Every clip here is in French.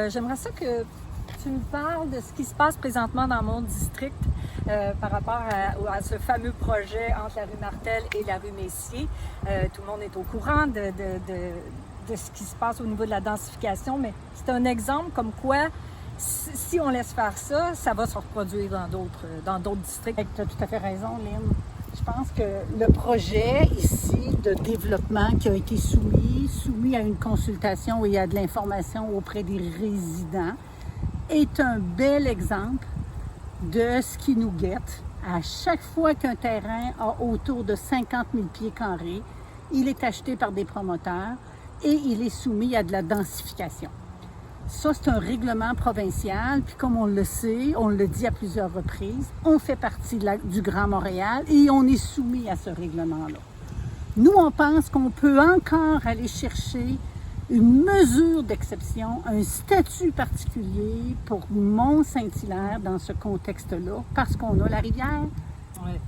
j'aimerais ça que tu me parles de ce qui se passe présentement dans mon district par rapport à ce fameux projet entre la rue Martel et la rue Messier. Tout le monde est au courant de ce qui se passe au niveau de la densification, mais c'est un exemple comme quoi, si on laisse faire ça, ça va se reproduire dans d'autres districts. Tu as tout à fait raison, Lynn. Je pense que le projet ici de développement qui a été soumis à une consultation et à de l'information auprès des résidents, est un bel exemple de ce qui nous guette. À chaque fois qu'un terrain a autour de 50 000 pieds carrés, il est acheté par des promoteurs et il est soumis à de la densification. Ça, c'est un règlement provincial, puis comme on le sait, on le dit à plusieurs reprises, on fait partie du Grand Montréal et on est soumis à ce règlement-là. Nous, on pense qu'on peut encore aller chercher une mesure d'exception, un statut particulier pour Mont-Saint-Hilaire dans ce contexte-là, parce qu'on a la rivière,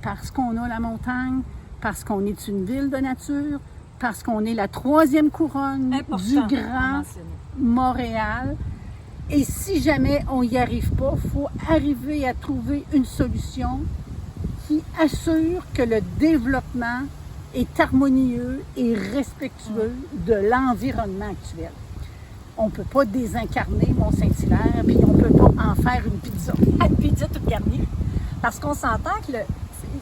parce qu'on a la montagne, parce qu'on est une ville de nature, parce qu'on est la troisième couronne du Grand Montréal. Et si jamais on n'y arrive pas, il faut arriver à trouver une solution qui assure que le développement est harmonieux et respectueux de l'environnement actuel. On ne peut pas désincarner Mont-Saint-Hilaire, puis on ne peut pas en faire une pizza. Une pizza toute garnie. Parce qu'on s'entend que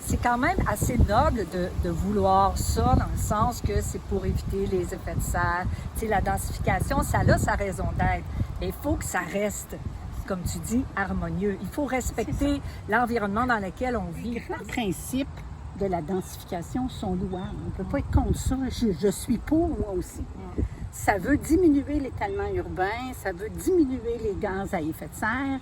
c'est quand même assez noble de vouloir ça, dans le sens que c'est pour éviter les effets de serre. Tu sais, la densification, ça a sa raison d'être. Mais il faut que ça reste, comme tu dis, harmonieux. Il faut respecter l'environnement dans lequel on vit. Les principes de la densification sont louables. On ne peut pas être contre ça. Je suis pour, moi aussi. Ça veut diminuer l'étalement urbain, ça veut diminuer les gaz à effet de serre.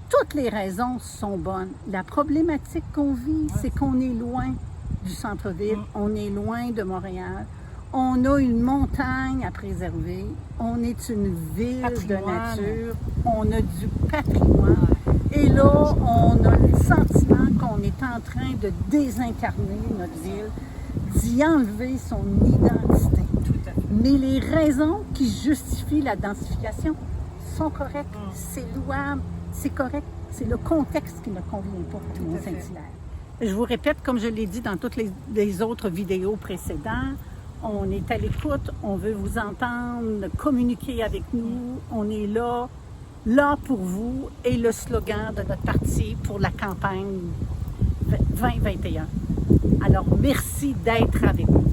Toutes les raisons sont bonnes. La problématique qu'on vit, c'est qu'on est loin du centre-ville, on est loin de Montréal, on a une montagne à préserver, on est une ville de nature, on a du patrimoine. Et là, on a le sentiment qu'on est en train de désincarner notre ville, d'y enlever son identité. Mais les raisons qui justifient la densification sont correctes, c'est louable, c'est correct. C'est le contexte qui ne convient pas pour Mont-Saint-Hilaire. Je vous répète, comme je l'ai dit dans toutes les autres vidéos précédentes, on est à l'écoute, on veut vous entendre, communiquer avec nous, on est là pour vous, et le slogan de notre parti pour la campagne 2021. Alors, merci d'être avec nous.